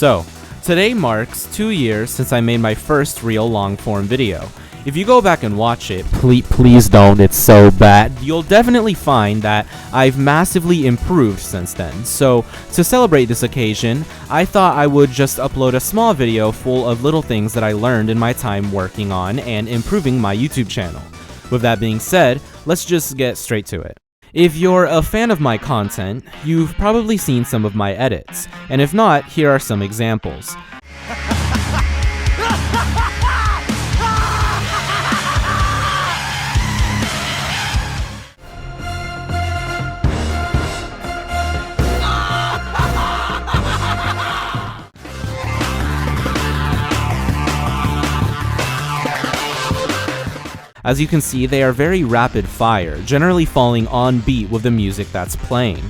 So, today marks 2 years since I made my first real long-form video. If you go back and watch it, please don't, it's so bad, you'll definitely find that I've massively improved since then. So, to celebrate this occasion, I thought I would just upload a small video full of little things that I learned in my time working on and improving my YouTube channel. With that being said, let's just get straight to it. If you're a fan of my content, you've probably seen some of my edits, and if not, here are some examples. As you can see, they are very rapid fire, generally falling on beat with the music that's playing.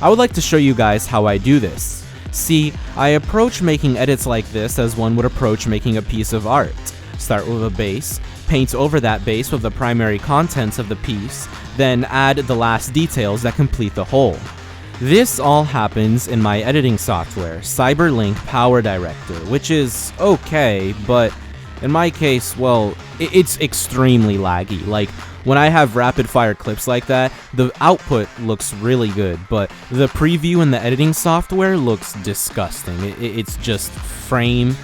I would like to show you guys how I do this. See, I approach making edits like this as one would approach making a piece of art. Start with a base, paint over that base with the primary contents of the piece, then add the last details that complete the whole. This all happens in my editing software, Cyberlink Power Director, which is okay, but in my case, well, it's extremely laggy. Like, when I have rapid fire clips like that, the output looks really good, but the preview in the editing software looks disgusting. It's just frame,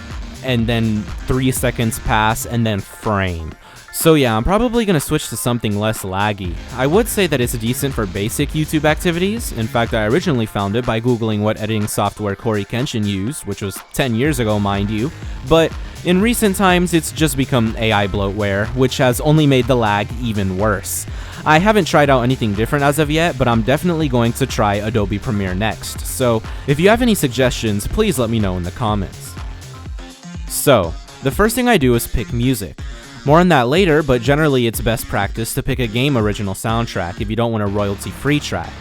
and then 3 seconds pass, and then frame. So yeah, I'm probably gonna switch to something less laggy. I would say that it's decent for basic YouTube activities. In fact, I originally found it by googling what editing software Corey Kenshin used, which was 10 years ago, mind you. But in recent times, it's just become AI bloatware, which has only made the lag even worse. I haven't tried out anything different as of yet, but I'm definitely going to try Adobe Premiere next. So if you have any suggestions, please let me know in the comments. So, the first thing I do is pick music. More on that later, but generally it's best practice to pick a game original soundtrack if you don't want a royalty-free track.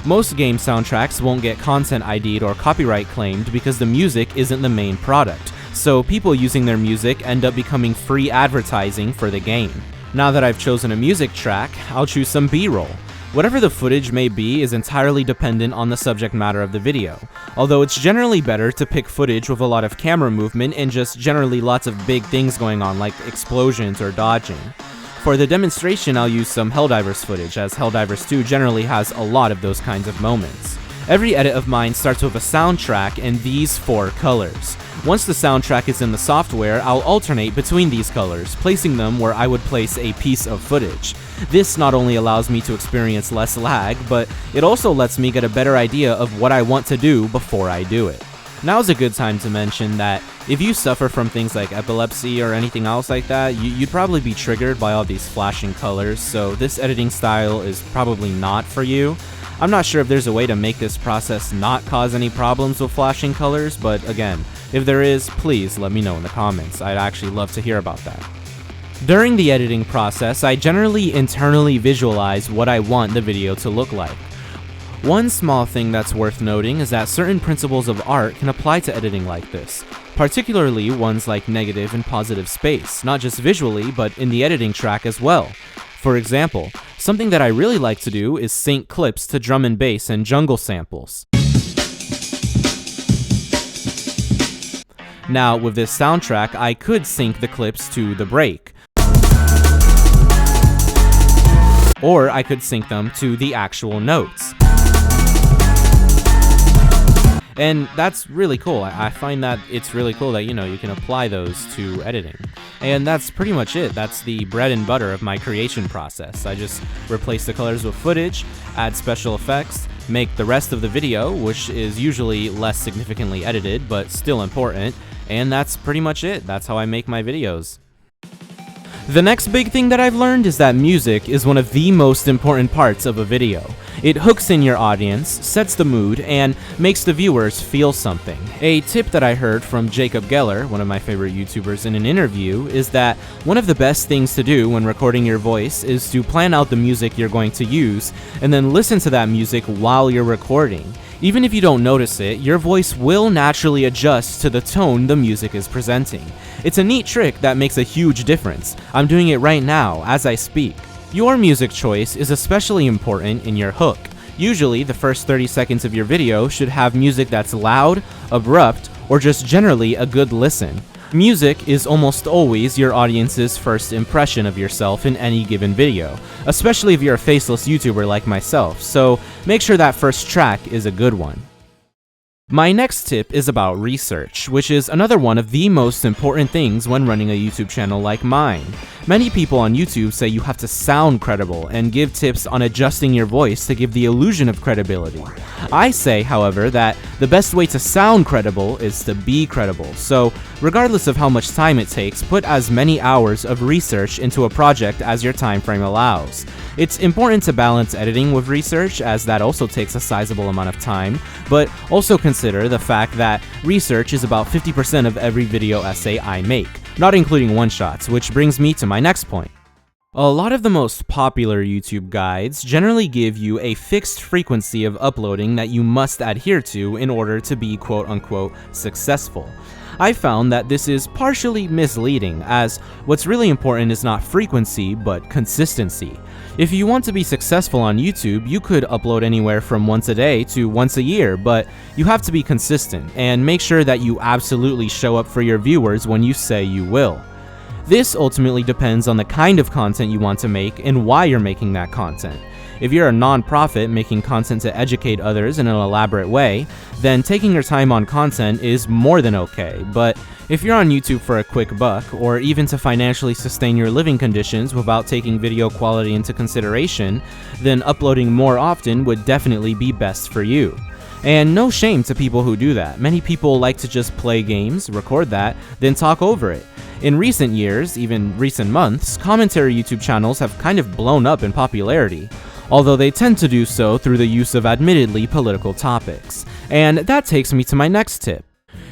Most game soundtracks won't get content ID'd or copyright claimed because the music isn't the main product, so people using their music end up becoming free advertising for the game. Now that I've chosen a music track, I'll choose some B-roll. Whatever the footage may be is entirely dependent on the subject matter of the video, although it's generally better to pick footage with a lot of camera movement and just generally lots of big things going on like explosions or dodging. For the demonstration, I'll use some Helldivers footage, as Helldivers 2 generally has a lot of those kinds of moments. Every edit of mine starts with a soundtrack and these 4 colors. Once the soundtrack is in the software, I'll alternate between these colors, placing them where I would place a piece of footage. This not only allows me to experience less lag, but it also lets me get a better idea of what I want to do before I do it. Now's a good time to mention that if you suffer from things like epilepsy or anything else like that, you'd probably be triggered by all these flashing colors, so this editing style is probably not for you. I'm not sure if there's a way to make this process not cause any problems with flashing colors, but again, if there is, please let me know in the comments. I'd actually love to hear about that. During the editing process, I generally internally visualize what I want the video to look like. One small thing that's worth noting is that certain principles of art can apply to editing like this, particularly ones like negative and positive space, not just visually, but in the editing track as well. For example, something that I really like to do is sync clips to drum and bass and jungle samples. Now, with this soundtrack, I could sync the clips to the break, or I could sync them to the actual notes. And that's really cool. I find that it's really cool that, you can apply those to editing. And that's pretty much it. That's the bread and butter of my creation process. I just replace the colors with footage, add special effects, make the rest of the video, which is usually less significantly edited, but still important, and that's pretty much it. That's how I make my videos. The next big thing that I've learned is that music is one of the most important parts of a video. It hooks in your audience, sets the mood, and makes the viewers feel something. A tip that I heard from Jacob Geller, one of my favorite YouTubers, in an interview is that one of the best things to do when recording your voice is to plan out the music you're going to use, and then listen to that music while you're recording. Even if you don't notice it, your voice will naturally adjust to the tone the music is presenting. It's a neat trick that makes a huge difference. I'm doing it right now as I speak. Your music choice is especially important in your hook. Usually, the first 30 seconds of your video should have music that's loud, abrupt, or just generally a good listen. Music is almost always your audience's first impression of yourself in any given video, especially if you're a faceless YouTuber like myself, so make sure that first track is a good one. My next tip is about research, which is another one of the most important things when running a YouTube channel like mine. Many people on YouTube say you have to sound credible and give tips on adjusting your voice to give the illusion of credibility. I say, however, that the best way to sound credible is to be credible, so regardless of how much time it takes, put as many hours of research into a project as your time frame allows. It's important to balance editing with research, as that also takes a sizable amount of time, but also consider the fact that research is about 50% of every video essay I make, not including one-shots, which brings me to my next point. A lot of the most popular YouTube guides generally give you a fixed frequency of uploading that you must adhere to in order to be quote-unquote successful. I found that this is partially misleading, as what's really important is not frequency, but consistency. If you want to be successful on YouTube, you could upload anywhere from once a day to once a year, but you have to be consistent and make sure that you absolutely show up for your viewers when you say you will. This ultimately depends on the kind of content you want to make and why you're making that content. If you're a non-profit making content to educate others in an elaborate way, then taking your time on content is more than okay, but if you're on YouTube for a quick buck, or even to financially sustain your living conditions without taking video quality into consideration, then uploading more often would definitely be best for you. And no shame to people who do that. Many people like to just play games, record that, then talk over it. In recent years, even recent months, commentary YouTube channels have kind of blown up in popularity, although they tend to do so through the use of admittedly political topics. And that takes me to my next tip.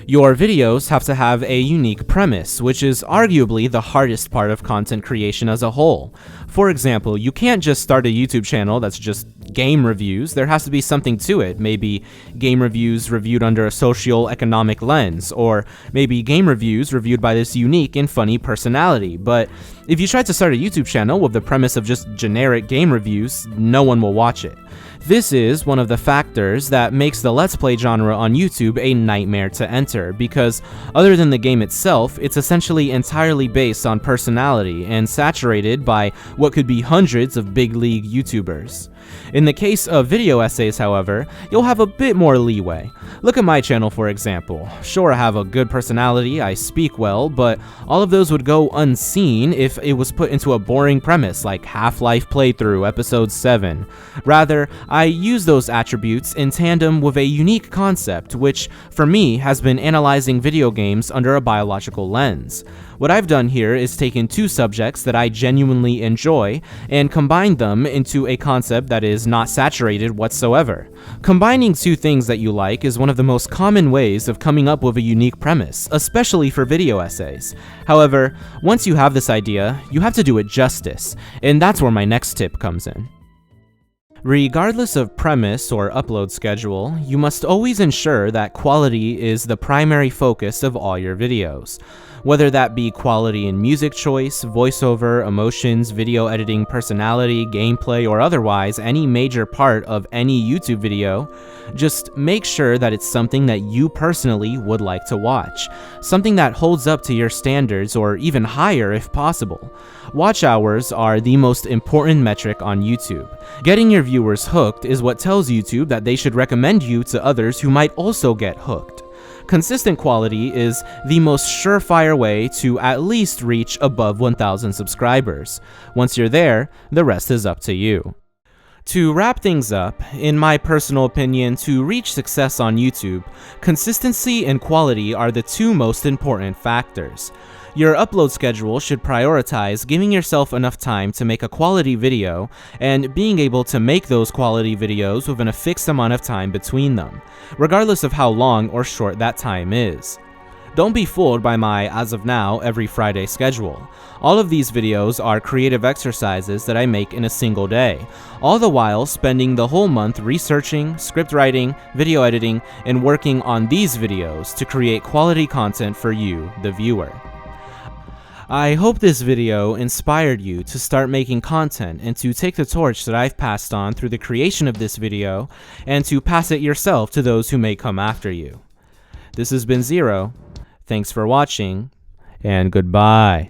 Your videos have to have a unique premise, which is arguably the hardest part of content creation as a whole. For example, you can't just start a YouTube channel that's just game reviews. There has to be something to it, maybe game reviews reviewed under a socio-economic lens, or maybe game reviews reviewed by this unique and funny personality. But if you try to start a YouTube channel with the premise of just generic game reviews, no one will watch it. This is one of the factors that makes the Let's Play genre on YouTube a nightmare to enter, because other than the game itself, it's essentially entirely based on personality and saturated by what could be hundreds of big league YouTubers. In the case of video essays, however, you'll have a bit more leeway. Look at my channel, for example. Sure, I have a good personality, I speak well, but all of those would go unseen if it was put into a boring premise like Half-Life Playthrough Episode 7. Rather, I use those attributes in tandem with a unique concept, which, for me, has been analyzing video games under a biological lens. What I've done here is taken two subjects that I genuinely enjoy and combined them into a concept that is not saturated whatsoever. Combining two things that you like is one of the most common ways of coming up with a unique premise, especially for video essays. However, once you have this idea, you have to do it justice, and that's where my next tip comes in. Regardless of premise or upload schedule, you must always ensure that quality is the primary focus of all your videos. Whether that be quality in music choice, voiceover, emotions, video editing, personality, gameplay, or otherwise any major part of any YouTube video, just make sure that it's something that you personally would like to watch. Something that holds up to your standards or even higher if possible. Watch hours are the most important metric on YouTube. Getting your viewers hooked is what tells YouTube that they should recommend you to others who might also get hooked. Consistent quality is the most surefire way to at least reach above 1,000 subscribers. Once you're there, the rest is up to you. To wrap things up, in my personal opinion, to reach success on YouTube, consistency and quality are the two most important factors. Your upload schedule should prioritize giving yourself enough time to make a quality video and being able to make those quality videos within a fixed amount of time between them, regardless of how long or short that time is. Don't be fooled by my, as of now, every Friday schedule. All of these videos are creative exercises that I make in a single day, all the while spending the whole month researching, script writing, video editing, and working on these videos to create quality content for you, the viewer. I hope this video inspired you to start making content and to take the torch that I've passed on through the creation of this video and to pass it yourself to those who may come after you. This has been Zero. Thanks for watching, and goodbye.